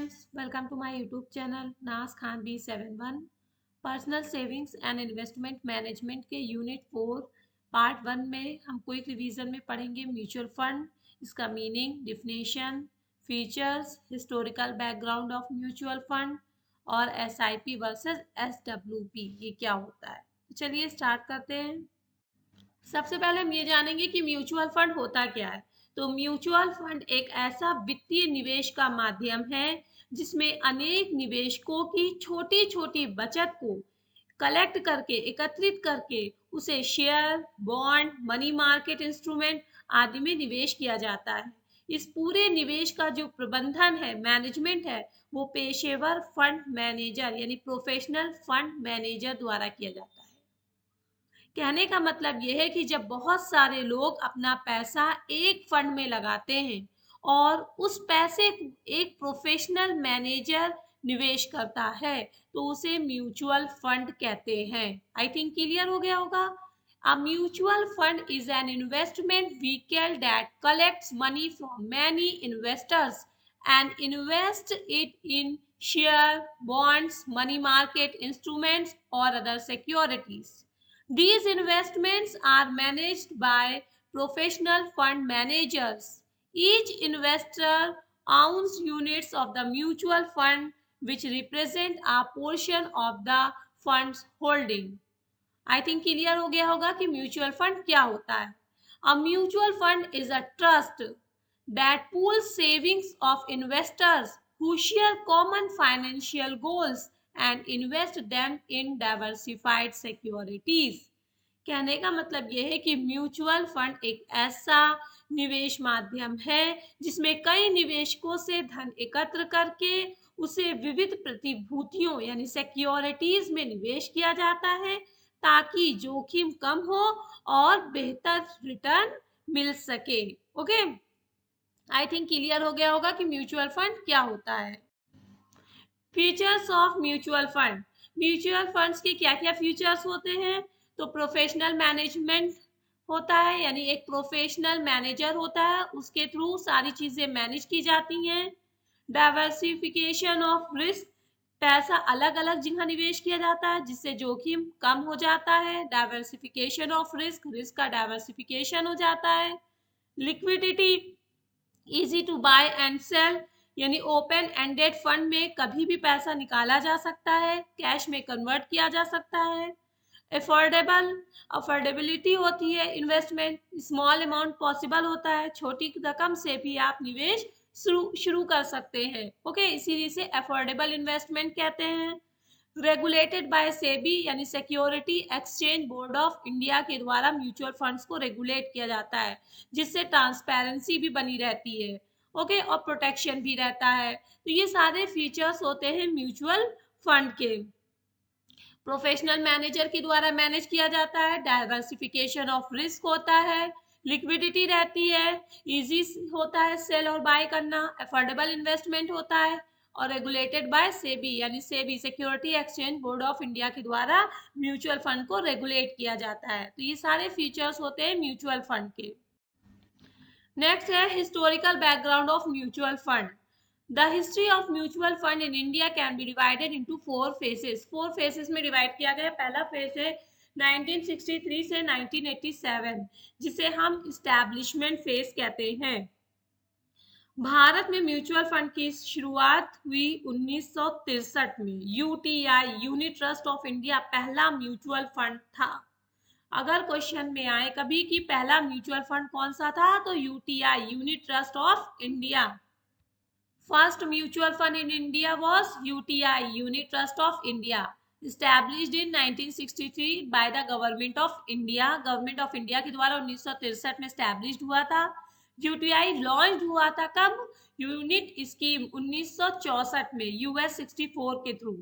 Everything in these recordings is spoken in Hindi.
friends, welcome to my YouTube channel नाज Khan B71। Personal savings and investment management के यूनिट 4 पार्ट 1 में हम क्विक रिवीजन में पढ़ेंगे म्यूचुअल फंड, इसका meaning, definition, features, historical background of mutual fund और SIP वर्सेस SWP ये क्या होता है। तो चलिए स्टार्ट करते हैं। सबसे पहले हम ये जानेंगे कि म्यूचुअल फंड होता क्या है। तो म्यूचुअल फंड एक ऐसा वित्तीय निवेश का माध्यम है जिसमें अनेक निवेशकों की छोटी छोटी बचत को कलेक्ट करके, एकत्रित करके उसे share, bond, money market instrument आदि में निवेश किया जाता है। इस पूरे निवेश का जो प्रबंधन है, मैनेजमेंट है, वो पेशेवर फंड मैनेजर यानी प्रोफेशनल फंड मैनेजर द्वारा किया जाता है। कहने का मतलब यह है कि जब बहुत सारे लोग अपना पैसा एक फंड में लगाते हैं और उस पैसे को एक प्रोफेशनल मैनेजर निवेश करता है तो उसे म्यूचुअल फंड कहते हैं। आई थिंक क्लियर हो गया होगा। A mutual fund is an investment vehicle that collects money from many investors and invests it in share, bonds, money market instruments or other securities. These investments are managed by professional fund managers. Each investor owns units of the mutual fund which represent a portion of the fund's holding. I think clear हो गया होगा कि म्यूचुअल फंड क्या होता है। A mutual fund is a trust that pools savings of investors who share common financial goals and invest them in diversified securities. कहने का मतलब यह है कि म्यूचुअल फंड एक ऐसा निवेश माध्यम है जिसमें कई निवेशकों से धन एकत्र करके उसे विविध प्रतिभूतियों यानी सिक्योरिटीज में निवेश किया जाता है ताकि जोखिम कम हो और बेहतर रिटर्न मिल सके। ओके, आई थिंक क्लियर हो गया होगा कि म्यूचुअल फंड क्या होता है। Features of mutual fund. Mutual funds के क्या क्या फीचर्स होते हैं। तो प्रोफेशनल मैनेजमेंट होता है, यानी एक प्रोफेशनल मैनेजर होता है, उसके थ्रू सारी चीजें मैनेज की जाती हैं। डाइवर्सिफिकेशन ऑफ रिस्क, पैसा अलग अलग जगह निवेश किया जाता है जिससे जोखिम कम हो जाता है। डाइवर्सिफिकेशन ऑफ रिस्क, रिस्क का डाइवर्सिफिकेशन हो जाता है। Liquidity, easy to buy and sell, यानी ओपन एंडेड फंड में कभी भी पैसा निकाला जा सकता है, कैश में कन्वर्ट किया जा सकता है। अफोर्डेबल, अफोर्डेबिलिटी होती है इन्वेस्टमेंट, स्मॉल अमाउंट पॉसिबल होता है, छोटी रकम से भी आप निवेश शुरू कर सकते हैं। ओके, इसीलिए से अफोर्डेबल इन्वेस्टमेंट कहते हैं। रेगुलेटेड बाय सेबी यानी security exchange board of India के द्वारा म्यूचुअल फंड्स को रेगुलेट किया जाता है जिससे ट्रांसपेरेंसी भी बनी रहती है। ओके, और प्रोटेक्शन भी रहता है। तो ये सारे फीचर्स होते हैं म्यूचुअल फंड के। प्रोफेशनल मैनेजर के द्वारा मैनेज किया जाता है। डाइवर्सिफिकेशन ऑफ रिस्क होता है, लिक्विडिटी रहती है, इजी होता है सेल और बाय करना, अफोर्डेबल इन्वेस्टमेंट होता है और रेगुलेटेड बाय सेबी यानी SEBI security exchange board of India के द्वारा म्यूचुअल फंड को रेगुलेट किया जाता है। तो ये सारे फीचर्स होते हैं म्यूचुअल फंड के। नेक्स्ट है historical background of mutual fund. The history of mutual fund in India can be divided into 4 phases. 4 phases में डिवाइड किया गया। पहला फेज है 1963 से 1987 जिसे हम इस्टेब्लिशमेंट फेज कहते हैं। भारत में म्यूचुअल फंड की शुरुआत हुई 1963 में। UTI unit trust of India पहला म्यूचुअल फंड था। अगर क्वेश्चन में आए कभी कि पहला म्यूचुअल फंड कौन सा था तो UTI unit trust of India. First mutual fund in India was UTI, Unit Trust of India, established in 1963 by the Government of India. Government of India के द्वारा 1963 में established हुआ था। UTI लॉन्च हुआ था कब? यूनिट स्कीम 1964 में US 64 के through.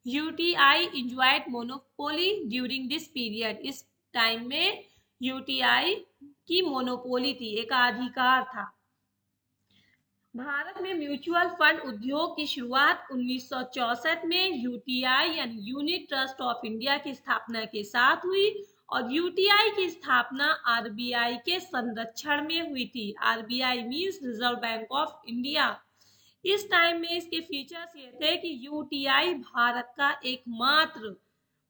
UTI enjoyed monopoly during this period. इस टाइम में UTI की मोनोपोली थी, एकाधिकार था। भारत में म्यूचुअल फंड उद्योग की शुरुआत 1964 में यूटीआई यानी यूनिट ट्रस्ट ऑफ इंडिया की स्थापना के साथ हुई और यूटीआई की स्थापना आरबीआई के संरक्षण में हुई थी। RBI means reserve bank of India. इस टाइम में इसके फीचर्स ये थे कि यूटीआई भारत का एकमात्र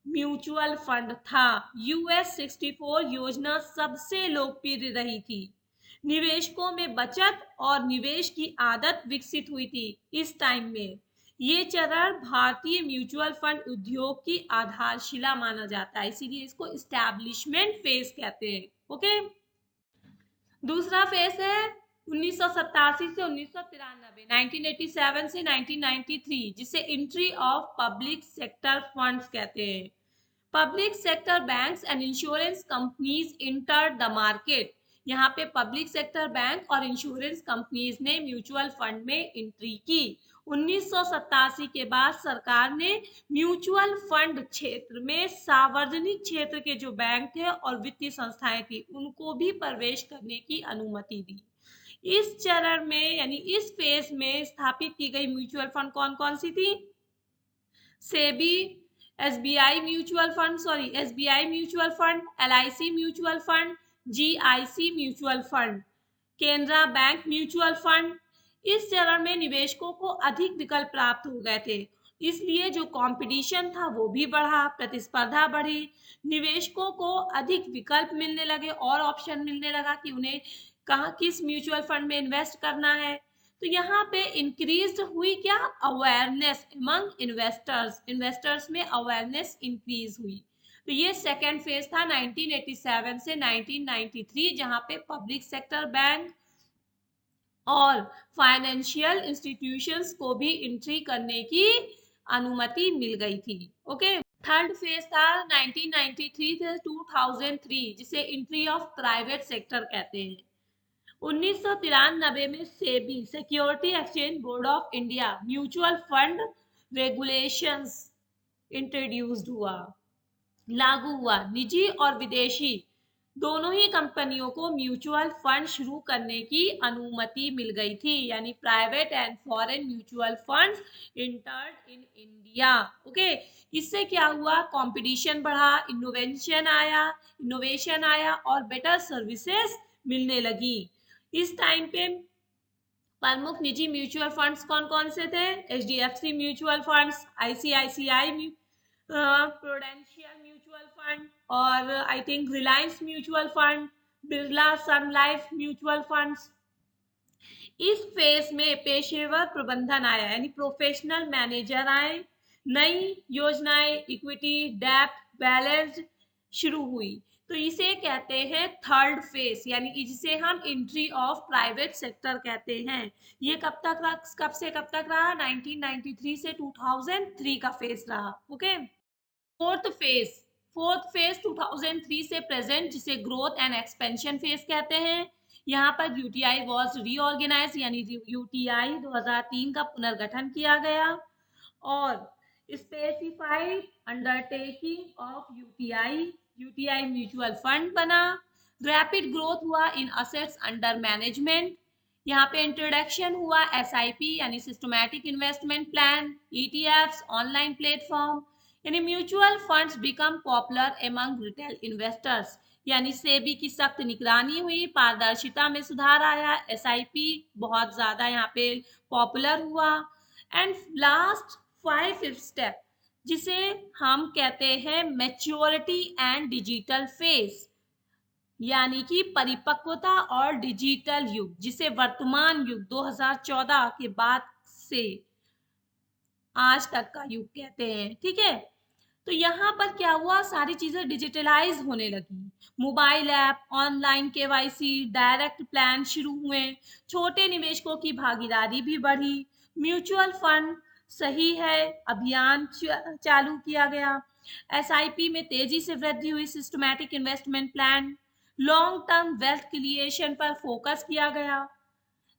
म्यूचुअल फंड था। यूएस 64 योजना सबसे लोकप्रिय रही थी। निवेशकों में बचत और निवेश की आदत विकसित हुई थी इस टाइम में। ये चरण भारतीय म्यूचुअल फंड उद्योग की आधारशिला माना जाता है, इसीलिए इसको इस्टेब्लिशमेंट फेज कहते हैं। ओके, दूसरा फेज है 1987 से 1993, 1987 से 1993, जिसे entry of public sector funds कहते हैं। Public sector banks and insurance companies enter the market. यहाँ पे पब्लिक सेक्टर बैंक और इंश्योरेंस कंपनीज ने म्यूचुअल फंड में एंट्री की। 1987 के बाद सरकार ने म्यूचुअल फंड क्षेत्र में सार्वजनिक क्षेत्र के जो बैंक थे और वित्तीय संस्थाएं थी उनको भी प्रवेश करने की अनुमति दी। इस चरण में यानी इस फेज में स्थापित की गई म्यूचुअल फंड कौन कौन सी थी? SEBI, SBI mutual fund, SBI mutual fund, LIC mutual fund, GIC mutual fund, Canara bank mutual fund. इस चरण में निवेशकों को अधिक विकल्प प्राप्त हो गए थे, इसलिए जो कंपटीशन था वो भी बढ़ा, प्रतिस्पर्धा बढ़ी, निवेशकों को अधिक विकल्प मिलने लगे और ऑप्शन मिलने लगा कि उन्हें कहाँ किस म्यूचुअल फंड में इन्वेस्ट करना है। तो यहाँ पे इंक्रीज हुई क्या? अवेयरनेस अमंग इन्वेस्टर्स, इन्वेस्टर्स में अवेयरनेस इंक्रीज हुई। तो ये सेकेंड फेज था 1987 से 1993, जहाँ पे पब्लिक सेक्टर बैंक और फाइनेंशियल इंस्टीट्यूशंस को भी एंट्री करने की अनुमति मिल गई थी। ओके, थर्ड फेज था 1993 से 2003, जिसे एंट्री ऑफ प्राइवेट सेक्टर कहते हैं। 1993 में SEBI, security exchange board of India, mutual fund regulations introduced हुआ, लागू हुआ। निजी और विदेशी दोनों ही कंपनियों को म्यूचुअल फंड शुरू करने की अनुमति मिल गई थी, यानी private and foreign mutual funds entered in India. Okay, इससे क्या हुआ? कंपटीशन बढ़ा, इनोवेशन आया और बेटर सर्विसेज मिलने लगी। इस टाइम पे प्रमुख निजी म्यूचुअल फंड्स कौन कौन से थे? HDFC mutual funds, ICICI Prudential mutual fund और I think Reliance mutual fund, Birla Sun Life mutual funds. इस फेज में पेशेवर प्रबंधन आया, यानी प्रोफेशनल मैनेजर आए, नई योजनाएं इक्विटी, डेप्थ, बैलेंस्ड शुरू हुई। तो इसे कहते हैं थर्ड फेज, यानी जिसे हम एंट्री ऑफ प्राइवेट सेक्टर कहते हैं। ये कब से कब तक रहा? 1993 से 2003 का फेज रहा। ओके, फोर्थ फेज 2003 से प्रेजेंट, जिसे ग्रोथ एंड एक्सपेंशन फेज कहते हैं। यहाँ पर यूटीआई वॉज रीऑर्गेनाइज, यानी यूटीआई 2003 का पुनर्गठन किया गया और specified undertaking of UTI mutual fund बना। रैपिड ग्रोथ हुआ इन असेट्स अंडर मैनेजमेंट। यहाँ पे इंट्रोडक्शन हुआ एसआईपी यानी systematic investment plan, ETFs, online platform, यानी mutual funds become popular among retail investors, यानी सेबी की सख्त निगरानी हुई, पारदर्शिता में सुधार आया, एसआईपी बहुत ज्यादा यहाँ पे पॉपुलर हुआ। एंड लास्ट 5 स्टेप, जिसे हम कहते हैं मैच्योरिटी एंड डिजिटल फेज, यानी कि परिपक्वता और डिजिटल युग, जिसे वर्तमान युग 2014 के बाद से आज तक का युग कहते हैं। ठीक है, तो यहाँ पर क्या हुआ? सारी चीजें डिजिटलाइज होने लगी, mobile app, online KYC, direct plan शुरू हुए, छोटे निवेशकों की भागीदारी भी बढ़ी, म्यूचुअल फंड सही है अभियान चालू किया गया, एसआईपी में तेजी से वृद्धि हुई, systematic investment plan, long term wealth creation पर फोकस किया गया।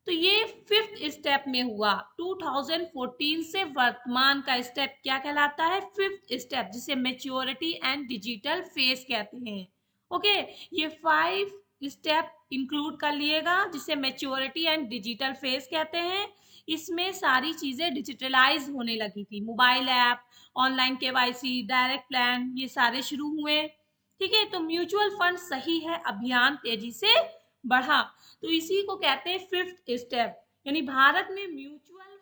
तो ये फिफ्थ स्टेप में हुआ। 2014 से वर्तमान का स्टेप क्या कहलाता है? फिफ्थ स्टेप, जिसे मैच्योरिटी एंड डिजिटल फेज कहते हैं। ओके, ये 5 स्टेप इंक्लूड कर लिएगा, जिसे मैच्योरिटी एंड डिजिटल फेज कहते हैं। इसमें सारी चीजें डिजिटलाइज होने लगी थी, mobile app, online KYC, direct plan, ये सारे शुरू हुए। ठीक है, तो म्यूचुअल फंड सही है अभियान तेजी से बढ़ा, तो इसी को कहते हैं फिफ्थ स्टेप। यानी भारत में म्यूचुअल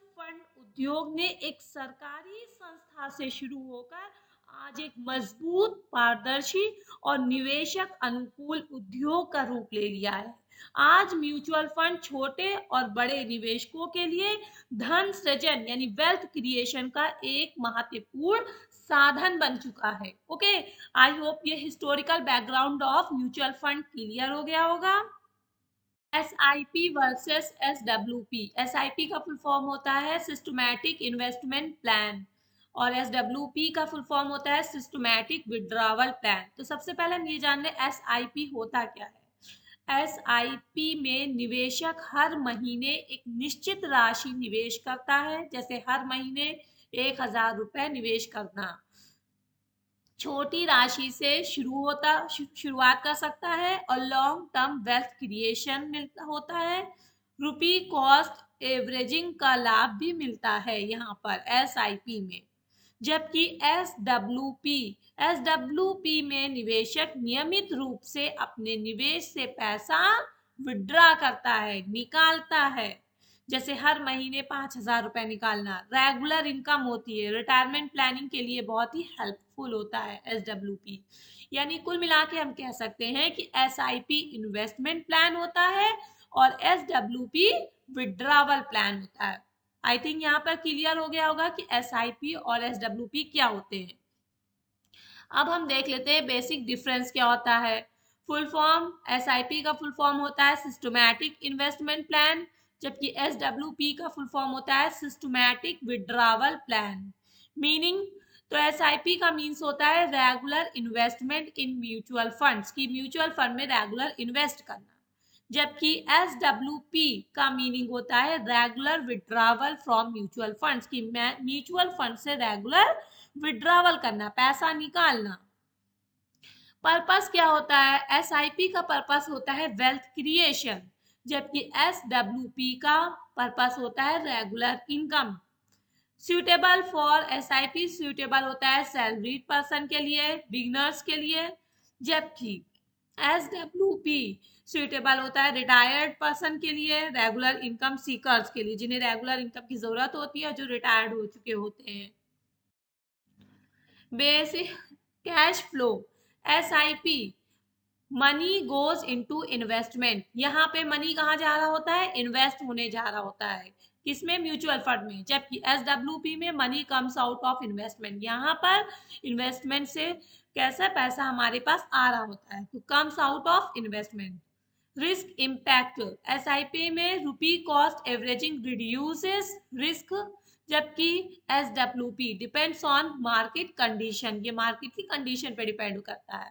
उद्योग ने एक सरकारी संस्था से शुरू होकर आज एक मजबूत, पारदर्शी और निवेशक अनुकूल उद्योग का रूप ले लिया है। आज म्यूचुअल फंड छोटे और बड़े निवेशकों के लिए धन सृजन यानी वेल्थ क्रिएशन का एक महत्वपूर्ण साधन बन चुका है। ओके, आई होप ये historical background of mutual fund clear हो गया होगा। SIP versus SWP। SIP का फुल फॉर्म होता है सिस्टमैटिक इन्वेस्टमेंट प्लान और SWP का फुल फॉर्म होता है सिस्टमैटिक विड्रॉवल प्लान। तो सबसे पहले हम ये जान लें SIP होता क्या है। SIP में निवेशक हर महीने एक निश्चित राशि निवेश करता है, जैसे हर महीने 1,000 रुपए निवेश करना। छोटी राशि से शुरुआत कर सकता है और लॉन्ग टर्म वेल्थ क्रिएशन मिलता होता है। रुपी कॉस्ट एवरेजिंग का लाभ भी मिलता है यहाँ पर SIP में। जबकि SWP में निवेशक नियमित रूप से अपने निवेश से पैसा विड्रॉ करता है, निकालता है, जैसे हर महीने 5,000 रुपए निकालना। रेगुलर इनकम होती है, रिटायरमेंट प्लानिंग के लिए बहुत ही हेल्पफुल होता है SWP। यानी कुल मिला के हम कह सकते हैं कि SIP इन्वेस्टमेंट प्लान होता है और SWP विड्रॉवल प्लान होता है। आई थिंक यहाँ पर क्लियर हो गया होगा कि SIP और SWP क्या होते हैं। अब हम देख लेते हैं बेसिक डिफरेंस क्या होता है। फुल फॉर्म SIP का फुल फॉर्म होता है सिस्टमैटिक इन्वेस्टमेंट प्लान, जबकि SWP का फुल फॉर्म होता है सिस्टमैटिक विड्रॉवल प्लान। मीनिंग, तो SIP का मीन्स होता है regular investment in mutual funds, की म्यूचुअल फंड में रेगुलर इन्वेस्ट करना, जबकि SWP का मीनिंग होता है regular withdrawal from mutual funds, की म्यूचुअल फंड से रेगुलर विड्रॉवल करना, पैसा निकालना। पर्पस क्या होता है? SIP का पर्पस होता है वेल्थ क्रिएशन, जबकि SWP का पर्पस होता है regular income. Suitable for SIP suitable होता है सैलरीड पर्सन के लिए, बिगनर्स के लिए, जबकि SWP सुटेबल होता है रिटायर्ड पर्सन के लिए, रेगुलर इनकम सीकर्स के लिए, जिन्हें रेगुलर इनकम की जरूरत होती है, जो रिटायर्ड हो चुके होते हैं। Basic cash flow SIP money goes into investment. यहाँ पे मनी कहाँ जा रहा होता है? इन्वेस्ट होने जा रहा होता है, किसमें? म्यूचुअल फंड में। जबकि SWP में money comes out of investment, यहाँ पर इन्वेस्टमेंट से कैसा पैसा हमारे पास आ रहा होता है, तो comes out of investment. Risk impact SIP में रुपी कॉस्ट एवरेजिंग रिड्यूसेस रिस्क, जबकि SWP depends on market condition, ये मार्केट की कंडीशन पे डिपेंड करता है।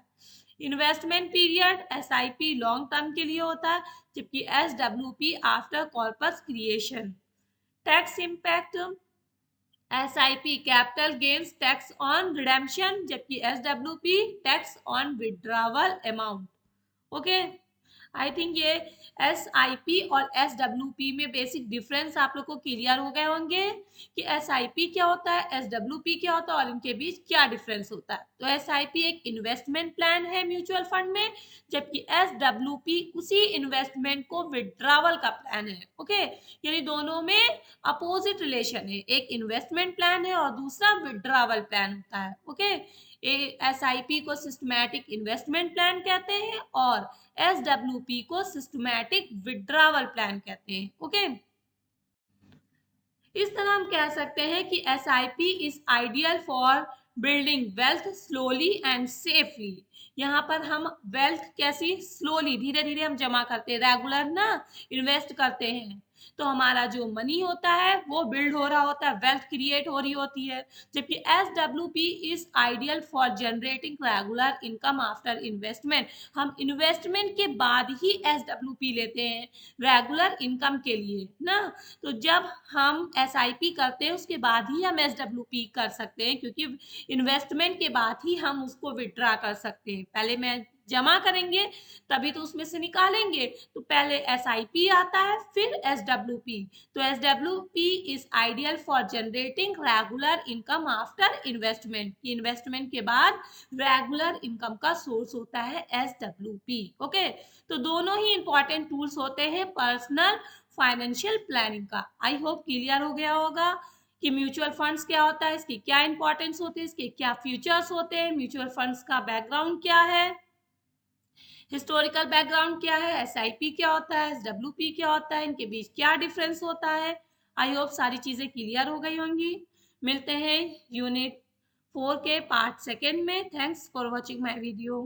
Investment period SIP long term के लिए होता है, जबकि SWP after corpus creation. Tax impact SIP capital gains tax on redemption, जबकि SWP tax on withdrawal amount. Okay, I think ये SIP और SWP में बेसिक डिफरेंस आप लोग को क्लियर हो गए होंगे कि SIP क्या होता है, SWP क्या होता है और इनके बीच क्या डिफरेंस होता है। तो SIP एक इन्वेस्टमेंट प्लान है म्यूचुअल फंड में, जबकि SWP उसी इन्वेस्टमेंट को विड्रॉवल का प्लान है। ओके, यानी दोनों में अपोजिट रिलेशन है, एक इन्वेस्टमेंट प्लान है और दूसरा विड्रॉवल प्लान होता है। ओके, SIP को सिस्टमैटिक इन्वेस्टमेंट प्लान कहते हैं और SWP को सिस्टमैटिक विड्रॉवल प्लान कहते हैं। ओके, इस तरह हम कह सकते हैं कि SIP is ideal for building wealth slowly and safely. यहाँ पर हम वेल्थ कैसी स्लोली, धीरे धीरे हम जमा करते हैं, रेगुलर ना इन्वेस्ट करते हैं, तो हमारा जो मनी होता है वो बिल्ड हो रहा होता है, वेल्थ क्रिएट हो रही होती है। जबकि SWP is ideal for generating regular income after investment, हम इन्वेस्टमेंट के बाद ही SWP लेते हैं रेगुलर इनकम के लिए ना। तो जब हम SIP करते हैं उसके बाद ही हम SWP कर सकते हैं, क्योंकि इन्वेस्टमेंट के बाद ही हम उसको विड्रॉ कर सकते हैं। पहले मैं जमा करेंगे तभी तो उसमें से निकालेंगे, तो पहले SIP आता है फिर SWP। तो SWP is ideal for generating regular income after investment, investment के बाद रेगुलर इनकम का सोर्स होता है SWP। ओके, तो दोनों ही इंपॉर्टेंट टूल्स होते हैं पर्सनल फाइनेंशियल प्लानिंग का। आई होप क्लियर हो गया होगा कि म्यूचुअल फंड्स क्या होता है, इसकी क्या इंपॉर्टेंस होती है, इसके क्या फ्यूचर्स होते हैं, म्यूचुअल फंड्स का बैकग्राउंड क्या है, हिस्टोरिकल बैकग्राउंड क्या है, एसआईपी क्या होता है, एसडब्ल्यूपी क्या होता है, इनके बीच क्या डिफरेंस होता है। आई होप सारी चीज़ें क्लियर हो गई होंगी। मिलते हैं यूनिट 4 के पार्ट सेकेंड में। Thanks for watching my video.